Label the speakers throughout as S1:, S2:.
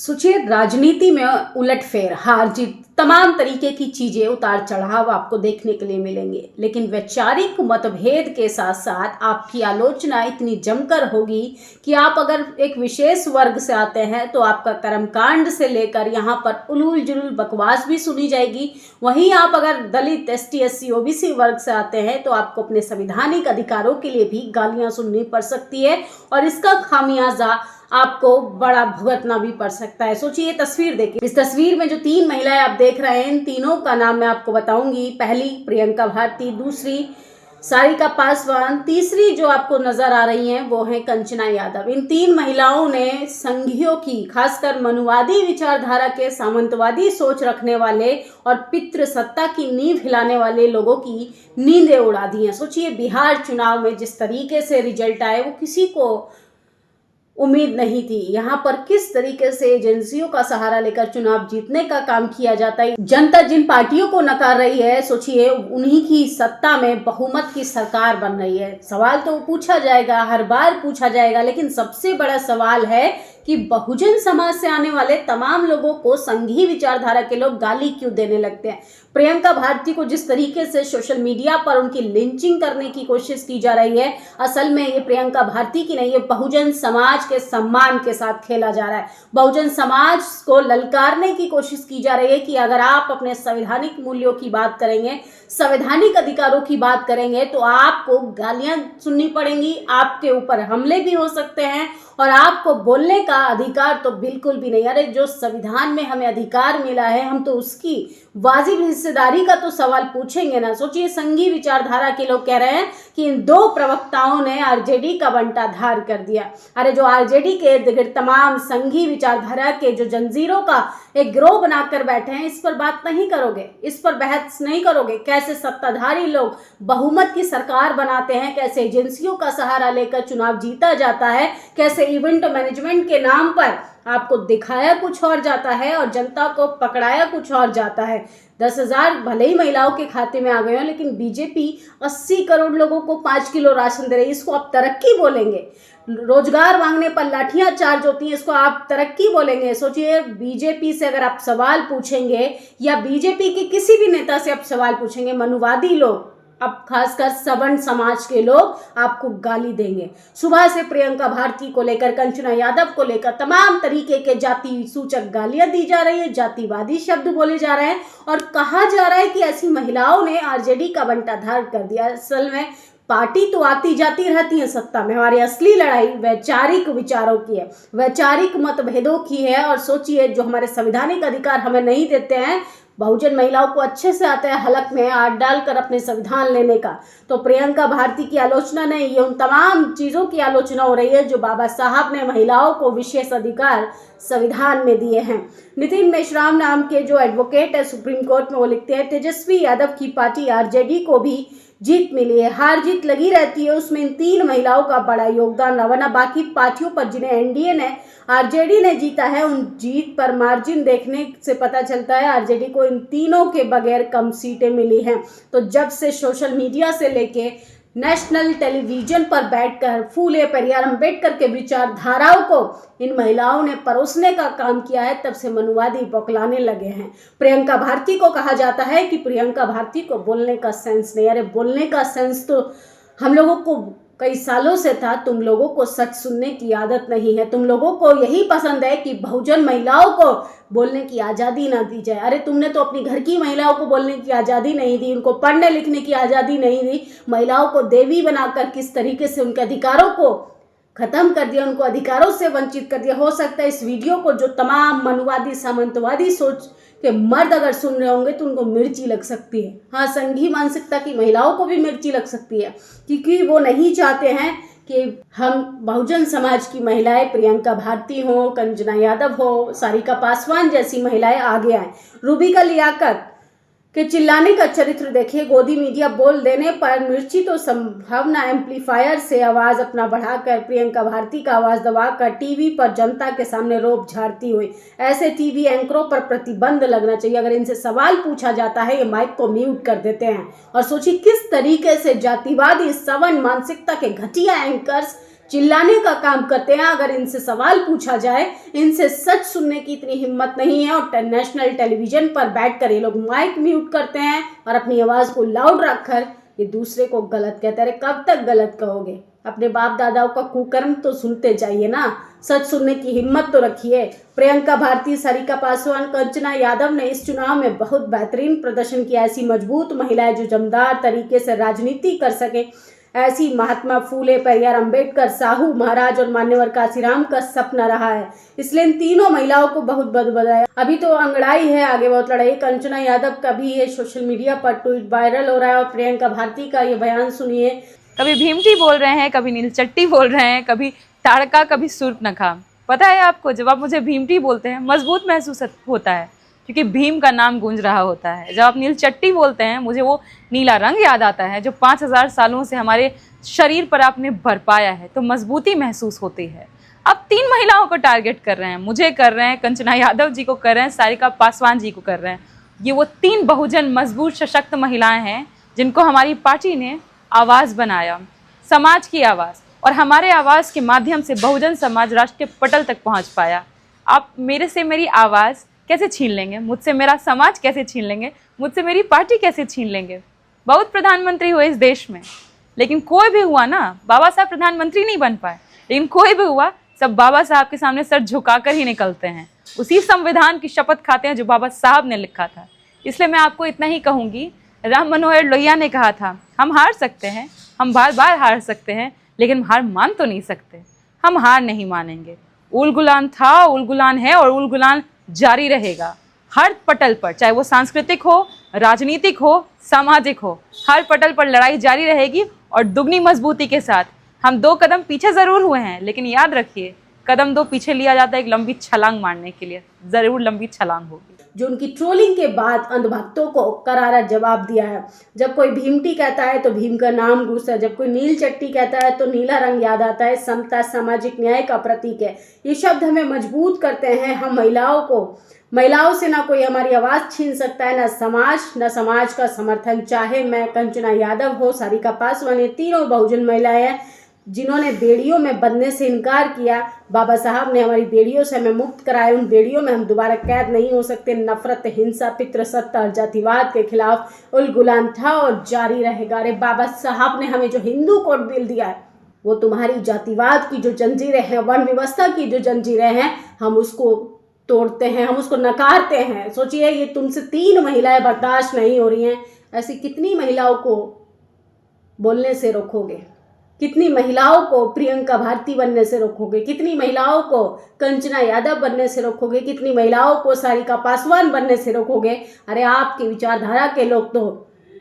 S1: सोचिए, राजनीति में उलटफेर, हार जीत, तमाम तरीके की चीजें, उतार चढ़ाव आपको देखने के लिए मिलेंगे। लेकिन वैचारिक मतभेद के साथ साथ आपकी आलोचना इतनी जमकर होगी कि आप अगर एक विशेष वर्ग से आते हैं तो आपका कर्मकांड से लेकर यहाँ पर उलूल जुलूल बकवास भी सुनी जाएगी। वहीं आप अगर दलित, एसटी, एससी, ओबीसी वर्ग से आते हैं तो आपको अपने संवैधानिक अधिकारों के लिए भी गालियां सुननी पड़ सकती है और इसका खामियाजा आपको बड़ा भुगतना भी पड़ सकता है। सोचिए, ये तस्वीर देखिए। इस तस्वीर में जो तीन महिलाएं आप देख रहे हैं, इन तीनों का नाम मैं आपको बताऊंगी। पहली प्रियंका भारती, दूसरी सारिका पासवान, तीसरी जो आपको नजर आ रही हैं वो है कंचना यादव। इन तीन महिलाओं ने संघियों की, खासकर मनुवादी विचारधारा के, सामंतवादी सोच रखने वाले और पितृसत्ता की नींव हिलाने वाले लोगों की नींदें उड़ा दी हैं। सोचिए, बिहार चुनाव में जिस तरीके से रिजल्ट आए वो किसी को उम्मीद नहीं थी। यहाँ पर किस तरीके से एजेंसियों का सहारा लेकर चुनाव जीतने का काम किया जाता है। जनता जिन पार्टियों को नकार रही है, सोचिए उन्हीं की सत्ता में बहुमत की सरकार बन रही है। सवाल तो पूछा जाएगा, हर बार पूछा जाएगा, लेकिन सबसे बड़ा सवाल है कि बहुजन समाज से आने वाले तमाम लोगों को संघी विचारधारा के लोग गाली क्यों देने लगते हैं। प्रियंका भारती को जिस तरीके से सोशल मीडिया पर उनकी लिंचिंग करने की कोशिश की जा रही है, असल में ये प्रियंका भारती की नहीं, ये बहुजन समाज के सम्मान के साथ खेला जा रहा है। बहुजन समाज को ललकारने की कोशिश की जा रही है कि अगर आप अपने संवैधानिक मूल्यों की बात करेंगे, संवैधानिक अधिकारों की बात करेंगे तो आपको गालियां सुननी पड़ेंगी, आपके ऊपर हमले भी हो सकते हैं और आपको बोलने का अधिकार तो बिल्कुल भी नहीं। अरे, जो संविधान में हमें अधिकार मिला है, हम तो उसकी वाजिब हिस्सेदारी का तो सवाल पूछेंगे ना। सोचिए, संघी विचारधारा के लोग कह रहे हैं कि इन दो प्रवक्ताओं ने आरजेडी का बंटाधार कर दिया। अरे, जो आरजेडी के इर्द गिर्द तमाम संघी विचारधारा के जो जंजीरों का एक गिरोह बनाकर बैठे हैं, इस पर बात नहीं करोगे, इस पर बहस नहीं करोगे। कैसे सत्ताधारी लोग बहुमत की सरकार बनाते हैं, कैसे एजेंसियों का सहारा लेकर चुनाव जीता जाता है, कैसे इवेंट मैनेजमेंट के नाम पर आपको दिखाया कुछ और जाता है और जनता को पकड़ाया कुछ और जाता है। 10,000 भले ही महिलाओं के खाते में आ गए हो, लेकिन बीजेपी 80 करोड़ लोगों को 5 किलो राशन दे रही है, इसको आप तरक्की बोलेंगे? रोजगार मांगने पर लाठियां चार्ज होती हैं, इसको आप तरक्की बोलेंगे? सोचिए, बीजेपी से अगर आप सवाल पूछेंगे या बीजेपी के किसी भी नेता से आप सवाल पूछेंगे, मनुवादी लोग, अब खासकर सवर्ण समाज के लोग आपको गाली देंगे। सुबह से प्रियंका भारती को लेकर, कंचना यादव को लेकर तमाम तरीके के जाति सूचक गालियां दी जा रही है, जातिवादी शब्द बोले जा रहे हैं और कहा जा रहा है कि ऐसी महिलाओं ने आरजेडी का बंटाधार कर दिया। असल में पार्टी तो आती जाती रहती है सत्ता में, हमारी असली लड़ाई वैचारिक विचारों की है, वैचारिक मतभेदों की है। और सोचिए, जो हमारे संवैधानिक अधिकार हमें नहीं देते हैं, बहुजन महिलाओं को अच्छे से आता है हलक में हाथ डालकर अपने संविधान लेने का। तो प्रियंका भारती की आलोचना नहीं, ये उन तमाम चीज़ों की आलोचना हो रही है जो बाबा साहब ने महिलाओं को विशेष अधिकार संविधान में दिए हैं। नितिन मेश्राम नाम के जो एडवोकेट है सुप्रीम कोर्ट में, वो लिखते हैं, तेजस्वी यादव की पार्टी आरजेडी को भी जीत मिली है, हार जीत लगी रहती है, उसमें इन तीन महिलाओं का बड़ा योगदान रहा। वरना बाकी पार्टियों पर जिन्हें एनडीए ने, आरजेडी ने जीता है, उन जीत पर मार्जिन देखने से पता चलता है आरजेडी को इन तीनों के बगैर कम सीटें मिली हैं। तो जब से सोशल मीडिया से लेके नेशनल टेलीविजन पर बैठकर फूले पेरियार अम्बेडकर के विचारधाराओं को इन महिलाओं ने परोसने का काम किया है, तब से मनुवादी बौखलाने लगे हैं। प्रियंका भारती को कहा जाता है कि प्रियंका भारती को बोलने का सेंस नहीं। अरे, बोलने का सेंस तो हम लोगों को कई सालों से था, तुम लोगों को सच सुनने की आदत नहीं है। तुम लोगों को यही पसंद है कि बहुजन महिलाओं को बोलने की आज़ादी ना दी जाए। अरे, तुमने तो अपनी घर की महिलाओं को बोलने की आज़ादी नहीं दी, उनको पढ़ने लिखने की आज़ादी नहीं दी, महिलाओं को देवी बनाकर किस तरीके से उनके अधिकारों को खत्म कर दिया, उनको अधिकारों से वंचित कर दिया। हो सकता है इस वीडियो को जो तमाम मनुवादी, सामंतवादी सोच के मर्द अगर सुन रहे होंगे तो उनको मिर्ची लग सकती है। हाँ, संघी मानसिकता की महिलाओं को भी मिर्ची लग सकती है, क्योंकि वो नहीं चाहते हैं कि हम बहुजन समाज की महिलाएं, प्रियंका भारती हो, कंचना यादव हो, सारिका पासवान जैसी महिलाएं आगे आए। रूबी का लियाकत के चिल्लाने का चरित्र देखिए। गोदी मीडिया बोल देने पर मिर्ची तो संभावना एम्पलीफायर से आवाज़ अपना बढ़ाकर प्रियंका भारती का आवाज़ दबाकर टीवी पर जनता के सामने रोब झाड़ती हुई। ऐसे टीवी एंकरों पर प्रतिबंध लगना चाहिए। अगर इनसे सवाल पूछा जाता है, ये माइक को म्यूट कर देते हैं। और सोचिए किस तरीके से जातिवादी, सवर्ण मानसिकता के घटिया एंकर्स चिल्लाने का काम करते हैं। अगर इनसे सवाल पूछा जाए, इनसे सच सुनने की इतनी हिम्मत नहीं है और नेशनल टेलीविजन पर बैठकर ये लोग माइक म्यूट करते हैं और अपनी आवाज़ को लाउड रखकर ये दूसरे को गलत कहते हैं। कब तक गलत कहोगे? अपने बाप दादाओं का कुकर्म तो सुनते जाइए ना, सच सुनने की हिम्मत तो रखिए। प्रियंका भारती, सारिका पासवान, कंचना यादव ने इस चुनाव में बहुत बेहतरीन प्रदर्शन किया। ऐसी मजबूत महिलाएं जो जमदार तरीके से राजनीति कर सके, ऐसी महात्मा फूले, पेरियार अंबेडकर, साहू महाराज और मान्यवर काशीराम का सपना रहा है। इसलिए इन तीनों महिलाओं को बहुत बहुत बधाई। अभी तो अंगड़ाई है, आगे बहुत लड़ाई। कंचना यादव का भी ये सोशल मीडिया पर ट्वीट वायरल हो रहा है और प्रियंका भारती का ये बयान सुनिए।
S2: कभी भीमटी बोल रहे हैं, कभी नीलचट्टी बोल रहे हैं, कभी ताड़का, कभी सूर्पनखा। पता है आपको, जब आप मुझे भीमटी बोलते हैं मजबूत महसूस होता है, क्योंकि भीम का नाम गूंज रहा होता है। जब आप नीलचट्टी बोलते हैं, मुझे वो नीला रंग याद आता है जो 5000 सालों से हमारे शरीर पर आपने बरपाया है, तो मजबूती महसूस होती है। आप 3 महिलाओं को टारगेट कर रहे हैं, मुझे कर रहे हैं, कंचना यादव जी को कर रहे हैं, सारिका पासवान जी को कर रहे हैं। ये वो 3 बहुजन मजबूत सशक्त महिलाएं हैं जिनको हमारी पार्टी ने आवाज़ बनाया, समाज की आवाज़, और हमारे आवाज़ के माध्यम से बहुजन समाज राष्ट्र के पटल तक पहुंच पाया। आप मेरे से मेरी आवाज़ कैसे छीन लेंगे? मुझसे मेरा समाज कैसे छीन लेंगे? मुझसे मेरी पार्टी कैसे छीन लेंगे? बहुत प्रधानमंत्री हुए इस देश में, लेकिन कोई भी हुआ ना, बाबा साहब प्रधानमंत्री नहीं बन पाए, लेकिन कोई भी हुआ, सब बाबा साहब के सामने सर झुकाकर ही निकलते हैं। उसी संविधान की शपथ खाते हैं जो बाबा साहब ने लिखा था। इसलिए मैं आपको इतना ही कहूँगी, राम मनोहर लोहिया ने कहा था, हम हार सकते हैं, हम बार बार हार सकते हैं, लेकिन हार मान तो नहीं सकते। हम हार नहीं मानेंगे। उल गुलान था, उल गुलान है और उल गुलान जारी रहेगा। हर पटल पर, चाहे वो सांस्कृतिक हो, राजनीतिक हो, सामाजिक हो, हर पटल पर लड़ाई जारी रहेगी और दुगनी मजबूती के साथ। हम 2 कदम पीछे ज़रूर हुए हैं, लेकिन याद रखिए, कदम 2 पीछे लिया जाता है एक लंबी छलांग मारने के लिए। ज़रूर लंबी छलांग होगी।
S1: जो उनकी ट्रोलिंग के बाद अंधभक्तों को करारा जवाब दिया है। जब कोई भीमटी कहता है तो भीम का नाम घुसता है, जब कोई नील चट्टी कहता है तो नीला रंग याद आता है। समता, सामाजिक न्याय का प्रतीक है। ये शब्द हमें मजबूत करते हैं। हम महिलाओं से ना कोई हमारी आवाज़ छीन सकता है, ना समाज का समर्थन। चाहे मैं कंचना यादव हो, सारिका पासवान, ये तीनों बहुजन महिलाएं हैं जिन्होंने बेड़ियों में बंधने से इनकार किया। बाबा साहब ने हमारी बेड़ियों से हमें मुक्त कराया। उन बेड़ियों में हम दोबारा कैद नहीं हो सकते। नफरत, हिंसा, पितृसत्ता और जातिवाद के खिलाफ उल गुलान था और जारी रहेगा। अरे बाबा साहब ने हमें जो हिंदू कोड बिल दिया है, वो तुम्हारी जातिवाद की जो जंजीरें हैं, वर्ण व्यवस्था की जो जंजीरें हैं, हम उसको तोड़ते हैं, हम उसको नकारते हैं। सोचिए, ये तुमसे 3 महिलाएं बर्दाश्त नहीं हो रही हैं। ऐसी कितनी महिलाओं को बोलने से रोकोगे? कितनी महिलाओं को प्रियंका भारती बनने से रोकोगे? कितनी महिलाओं को कंचना यादव बनने से रोकोगे? कितनी महिलाओं को सारिका पासवान बनने से रोकोगे? अरे आपकी विचारधारा के लोग तो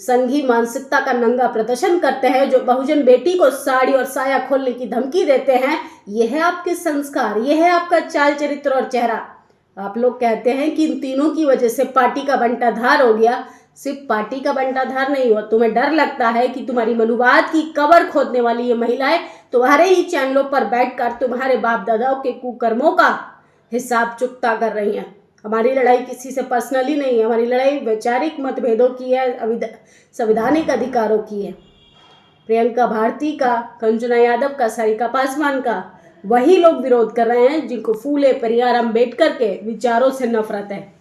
S1: संघी मानसिकता का नंगा प्रदर्शन करते हैं, जो बहुजन बेटी को साड़ी और साया खोलने की धमकी देते हैं। यह है आपके संस्कार, यह है आपका चाल चरित्र और चेहरा। आप लोग कहते हैं कि इन तीनों की वजह से पार्टी का बंटाधार हो गया। सिर्फ पार्टी का बंटाधार नहीं हुआ, तुम्हें डर लगता है कि तुम्हारी मनुवाद की कबर खोदने वाली ये महिलाएं तुम्हारे ही चैनलों पर बैठकर तुम्हारे बाप दादाओं के कुकर्मों का हिसाब चुकता कर रही हैं। हमारी लड़ाई किसी से पर्सनली नहीं है, हमारी लड़ाई वैचारिक मतभेदों की है, संवैधानिक अधिकारों की है। प्रियंका भारती का, कंचना यादव का, सारिका पासवान का वही लोग विरोध कर रहे हैं जिनको फूले, पेरियार, अंबेडकर के विचारों से नफरत है,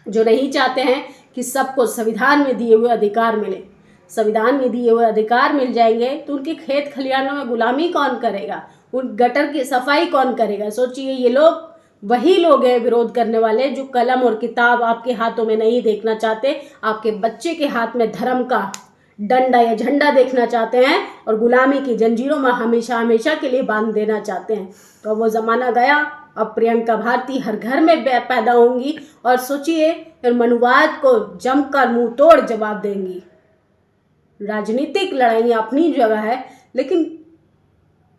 S1: जो नहीं चाहते हैं कि सबको संविधान में दिए हुए अधिकार मिले। संविधान में दिए हुए अधिकार मिल जाएंगे तो उनके खेत खलिहानों में गुलामी कौन करेगा? उन गटर की सफाई कौन करेगा? सोचिए, ये लोग वही लोग हैं विरोध करने वाले जो कलम और किताब आपके हाथों में नहीं देखना चाहते, आपके बच्चे के हाथ में धर्म का डंडा या झंडा देखना चाहते हैं और गुलामी की जंजीरों में हमेशा हमेशा के लिए बांध देना चाहते हैं। तो वो ज़माना गया। अब प्रियंका भारती हर घर में पैदा होंगी और सोचिए, फिर मनुवाद को जमकर मुंह तोड़ जवाब देंगी। राजनीतिक लड़ाइयाँ अपनी जगह है, लेकिन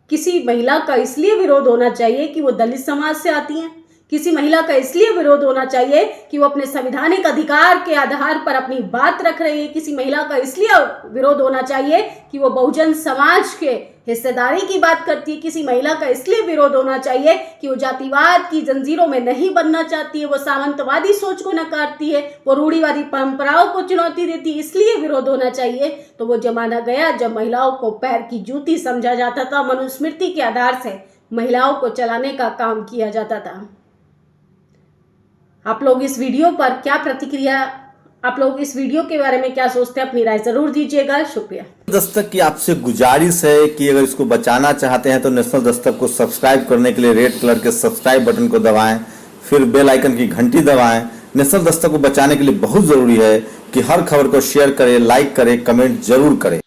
S1: किसी महिला का इसलिए विरोध होना चाहिए कि वो दलित समाज से आती हैं, किसी महिला का इसलिए विरोध होना चाहिए कि वो अपने संवैधानिक अधिकार के आधार पर अपनी बात रख रही है। किसी महिला का इसलिए विरोध होना चाहिए कि वो बहुजन समाज के हिस्सेदारी की बात करती है। किसी महिला का इसलिए विरोध होना चाहिए कि वो जातिवाद की जंजीरों में नहीं बनना चाहती है, वो सामंतवादी सोच को नकारती है, वो रूढ़िवादी परंपराओं को चुनौती देती है, इसलिए विरोध होना चाहिए। तो वो जमाना गया जब महिलाओं को पैर की जूती समझा जाता था, मनुस्मृति के आधार से महिलाओं को चलाने का काम किया जाता था। आप लोग इस वीडियो पर क्या प्रतिक्रिया, आप लोग इस वीडियो के बारे में क्या सोचते हैं, अपनी राय जरूर दीजिएगा। शुक्रिया।
S3: दस्तक की आपसे गुजारिश है कि अगर इसको बचाना चाहते हैं तो नेशनल दस्तक को सब्सक्राइब करने के लिए रेड कलर के सब्सक्राइब बटन को दबाएं, फिर बेल आइकन की घंटी दबाएं। नेशनल दस्तक को बचाने के लिए बहुत जरूरी है कि हर खबर को शेयर करें, लाइक करें, कमेंट जरूर करें।